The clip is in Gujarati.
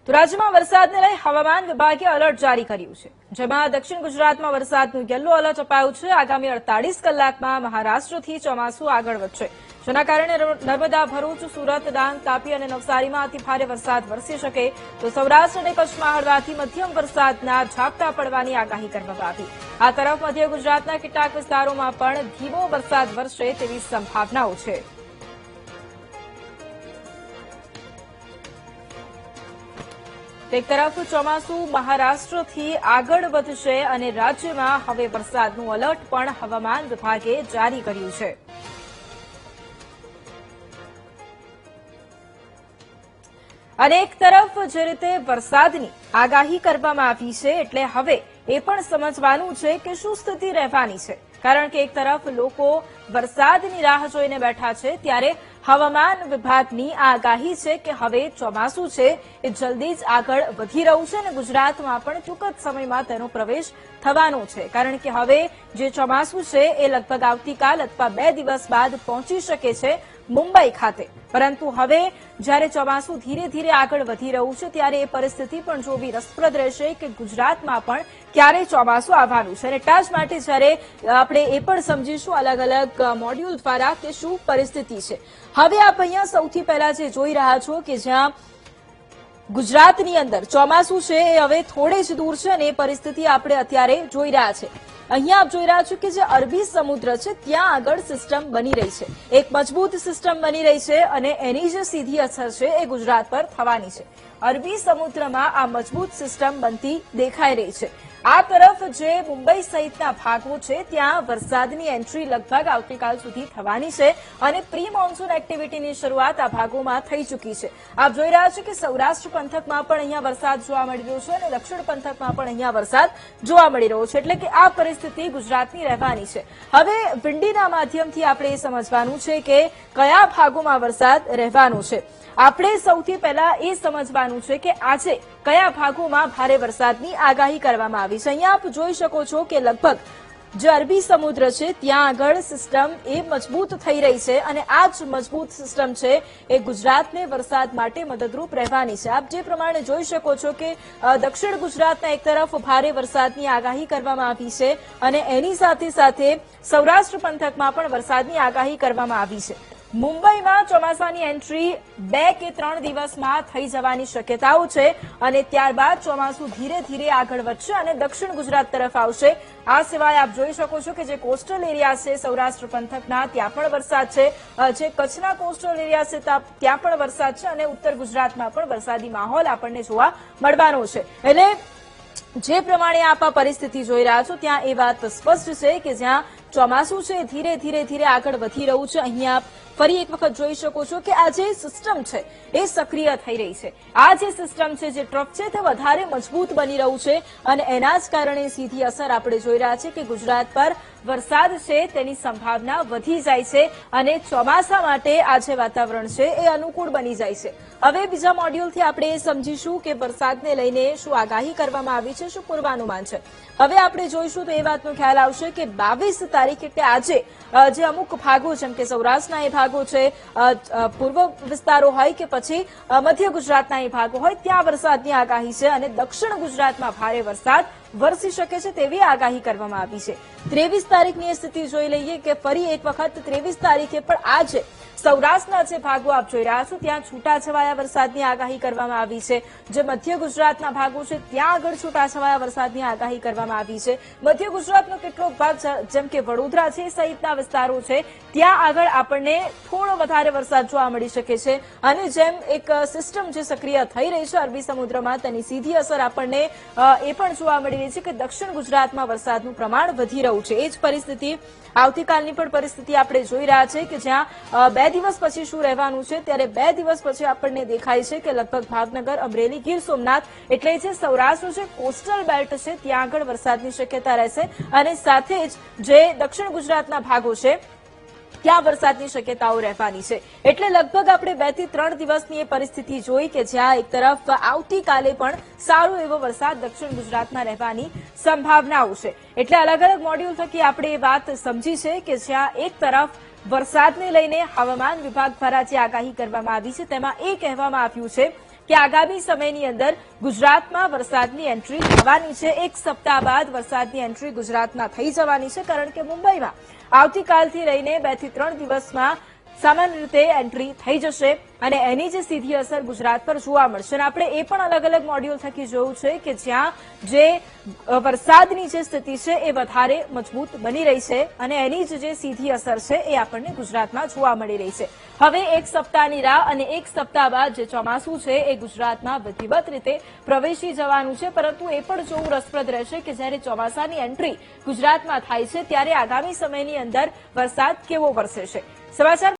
તો રાજ્યમાં વરસાદને લઈ હવામાન વિભાગે એલર્ટ જારી કર્યું છે, જેમાં દક્ષિણ ગુજરાતમાં વરસાદનું યલો એલર્ટ અપાયું છે। આગામી 48 કલાકમાં મહારાષ્ટ્રથી ચોમાસું આગળ વધશે, જેના કારણે નર્મદા, ભરૂચ, સુરત, ડાંગ, તાપી અને નવસારીમાં અતિભારે વરસાદ વરસી શકે તો સૌરાષ્ટ્ર અને કચ્છમાં હળવાથી મધ્યમ વરસાદના ઝાપટા પડવાની આગાહી કરવામાં આવી। આ તરફ મધ્ય ગુજરાતના કેટલાક વિસ્તારોમાં પણ ધીમો વરસાદ વરસે તેવી સંભાવનાઓ છે। એક તરફ ચોમાસું મહારાષ્ટ્રથી આગળ વધશે અને રાજ્યમાં હવે વરસાદનું એલર્ટ પણ હવામાન વિભાગે જારી કર્યું છે। અને એક તરફ જે રીતે વરસાદની આગાહી કરવામાં આવી છે, એટલે હવે એ પણ સમજવાનું છે કે શું સ્થિતિ રહેવાની છે, કારણ કે એક તરફ લોકો વરસાદની રાહ જોઈને બેઠા છે, ત્યારે હવામાન વિભાગની આગાહી છે કે હવે ચોમાસું છે એ જલ્દી જ આગળ વધી રહ્યું છે અને ગુજરાતમાં પણ ટૂંક જ સમયમાં તેનો પ્રવેશ થવાનો છે, કારણ કે હવે જે ચોમાસું છે એ લગભગ આવતીકાલ અથવા 2 દિવસ બાદ પહોંચી શકે છે મુંબઈ ખાતે। પરંતુ હવે જ્યારે ચોમાસું ધીરે ધીરે આગળ વધી રહ્યું છે, ત્યારે એ પરિસ્થિતિ પણ જોવી રસપ્રદ રહેશે કે ગુજરાતમાં પણ ક્યારે ચોમાસું આવવાનું છે। અને એટલા જ માટે જ્યારે આપણે એ પણ સમજીશું અલગ અલગ મોડ્યુલ દ્વારા કે શું પરિસ્થિતિ છે। હવે આપ અહીંયા સૌથી પહેલા જે જોઈ રહ્યા છો કે જ્યાં ગુજરાતની અંદર ચોમાસું છે એ હવે થોડે જ દૂર છે અને એ પરિસ્થિતિ આપણે અત્યારે જોઈ રહ્યા છે। અહીંયા આપ જોઈ રહ્યા છો કે જે અરબી સમુદ્ર છે ત્યાં આગળ સિસ્ટમ બની રહી છે, એક મજબૂત સિસ્ટમ બની રહી છે અને એની જે સીધી અસર છે એ ગુજરાત પર થવાની છે। અરબી સમુદ્રમાં આ મજબૂત સિસ્ટમ બનતી દેખાઈ રહી છે। આ તરફ જે મુંબઈ સહિતના ભાગો છે ત્યાં વરસાદની એન્ટ્રી લગભગ આવતીકાલ સુધી થવાની છે અને પ્રી મોન્સૂન એક્ટિવિટીની શરૂઆત આ ભાગોમાં થઈ ચૂકી છે। આપ જોઈ રહ્યા છો કે સૌરાષ્ટ્ર પંથકમાં પણ અહીંયા વરસાદ જોવા મળી રહ્યો છે અને દક્ષિણ પંથકમાં પણ અહીંયા વરસાદ જોવા મળી રહ્યો છે, એટલે કે આ પરિસ્થિતિ ગુજરાતની રહેવાની છે। હવે વિંડીના માધ્યમથી આપણે એ સમજવાનું છે કે કયા ભાગોમાં વરસાદ રહેવાનો છે। આપણે સૌથી પહેલા એ સમજવાનું છે કે આજે કયા ભાગોમાં ભારે વરસાદની આગાહી કરવામાં આવી છે। અહીંયા આપ જોઈ શકો છો કે લગભગ જે અરબી સમુદ્ર છે ત્યાં આગળ સિસ્ટમ એ મજબૂત થઈ રહી છે અને આ જ મજબૂત સિસ્ટમ છે એ ગુજરાતને વરસાદ માટે મદદરૂપ રહેવાની છે। આપ જે પ્રમાણે જોઈ શકો છો કે દક્ષિણ ગુજરાતના એક તરફ ભારે વરસાદની આગાહી કરવામાં આવી છે અને એની સાથે સાથે સૌરાષ્ટ્ર પંથકમાં પણ વરસાદની આગાહી કરવામાં આવી છે। મુંબઈમાં ચોમાસાની એન્ટ્રી 2 કે 3 દિવસમાં થઈ જવાની શક્યતાઓ છે અને ત્યારબાદ ચોમાસું ધીરે ધીરે આગળ વધશે અને દક્ષિણ ગુજરાત તરફ આવશે। આ સિવાય આપ જોઈ શકો છો કે જે કોસ્ટલ એરિયા છે સૌરાષ્ટ્ર પંથકના ત્યાં પણ વરસાદ છે, જે કચ્છના કોસ્ટલ એરિયા છે ત્યાં પણ વરસાદ છે અને ઉત્તર ગુજરાતમાં પણ વરસાદી માહોલ આપણને જોવા મળવાનો છે। એટલે જે પ્રમાણે આપ આ પરિસ્થિતિ જોઈ રહ્યા છો ત્યાં એ વાત સ્પષ્ટ છે કે જ્યાં ચોમાસું છે ધીરે ધીરે આગળ વધી રહ્યું છે। અહીંયા આપ ફરી એક વખત જોઈ શકો છો કે આ જે સિસ્ટમ છે એ સક્રિય થઈ રહી છે। આ જે સિસ્ટમ છે, જે ટ્રફ છે તે વધારે મજબૂત બની રહ્યું છે અને એના જ કારણે સીધી અસર આપણે જોઈ રહ્યા છે કે ગુજરાત પર વરસાદ છે તેની સંભાવના વધી જાય છે અને ચોમાસા માટે આ જે વાતાવરણ છે એ અનુકૂળ બની જાય છે। હવે બીજા મોડ્યુલથી આપણે એ સમજીશું કે વરસાદને લઈને શું આગાહી કરવામાં આવી છે, શું પૂર્વાનુમાન છે। હવે આપણે જોઈશું તો એ વાતનો ખ્યાલ આવશે કે 22 તારીખ એટલે આજે જે અમુક ભાગો જેમ કે સૌરાષ્ટ્રના એ ભાગો છે, પૂર્વ વિસ્તારો હોય કે પછી મધ્ય ગુજરાતના એ ભાગો હોય ત્યાં વરસાદની આગાહી છે અને દક્ષિણ ગુજરાતમાં ભારે વરસાદ વરસી શકે છે તેવી આગાહી કરવામાં આવી છે। 23 તારીખની સ્થિતિ જોઈ લઈએ કે ફરી એક વખત 23 તારીખે પણ આજે સૌરાષ્ટ્રના જે ભાગો આપ જોઈ રહ્યા છો ત્યાં છૂટાછવાયા વરસાદની આગાહી કરવામાં આવી છે। જે મધ્ય ગુજરાતના ભાગો છે ત્યાં આગળ છૂટાછવાયા વરસાદની આગાહી કરવામાં આવી છે। મધ્ય ગુજરાતનો કેટલોક ભાગ જેમ કે વડોદરા છે સહિતના વિસ્તારો છે ત્યાં આગળ આપણને થોડો વધારે વરસાદ જોવા મળી શકે છે અને જેમ એક સિસ્ટમ જે સક્રિય થઈ રહી છે અરબી સમુદ્રમાં તેની સીધી અસર આપણને એ પણ જોવા મળી રહી છે કે દક્ષિણ ગુજરાતમાં વરસાદનું પ્રમાણ વધી રહ્યું છે। એ જ પરિસ્થિતિ આવતીકાલની પણ પરિસ્થિતિ આપણે જોઈ રહ્યા છે કે જ્યાં 2 દિવસ પછી શું રહેવાનું છે, ત્યારે 2 દિવસ પછી આપણને દેખાય છે કે લગભગ ભાવનગર, અમરેલી, ગીર સોમનાથ એટલે જે સૌરાષ્ટ્ર છે કોસ્ટલ બેલ્ટ છે ત્યાં આગળ વરસાદની શક્યતા રહેશે અને સાથે જ જે દક્ષિણ ગુજરાતના ભાગો છે ત્યાં વરસાદની શક્યતાઓ રહેવાની છે। એટલે લગભગ આપણે 2 થી 3 દિવસની એ પરિસ્થિતિ જોઈ કે જ્યાં એક તરફ આવતીકાલે પણ સારો એવો વરસાદ દક્ષિણ ગુજરાતમાં રહેવાની સંભાવનાઓ છે। એટલે અલગ અલગ મોડ્યુલ થકી આપણે એ વાત સમજી છે કે જ્યાં એક તરફ વરસાદને લઈને હવામાન વિભાગ દ્વારા જે આગાહી કરવામાં આવી છે તેમાં એ કહેવામાં આવ્યું છે કે આગામી સમયની અંદર ગુજરાતમાં વરસાદની એન્ટ્રી થવાની છે. એક સપ્તાહ બાદ વરસાદની એન્ટ્રી ગુજરાતમાં થઈ જવાની છે, કારણ કે મુંબઈમાં આવતીકાલથી લઈને 2 થી 3 દિવસમાં સામાન્ય રીતે એન્ટ્રી થઈ જશે અને એની જે સીધી અસર ગુજરાત પર જોવા મળશે. અને આપણે એ પણ અલગ અલગ મોડ્યુલ થકી જોયું છે કે જ્યાં જે વરસાદની જે સ્થિતિ છે એ વધારે મજબૂત બની રહી છે અને એની જ જે સીધી અસર છે એ આપણને ગુજરાતમાં જોવા મળી રહી છે. હવે એક સપ્તાહની રાહ અને એક સપ્તાહ બાદ જે ચોમાસું છે એ ગુજરાતમાં વિધિવત રીતે પ્રવેશી જવાનું છે. પરંતુ એ પણ જોવું રસપ્રદ રહેશે કે જ્યારે ચોમાસાની એન્ટ્રી ગુજરાતમાં થાય છે ત્યારે આગામી સમયની અંદર વરસાદ કેવો વરસે છે. સમાચાર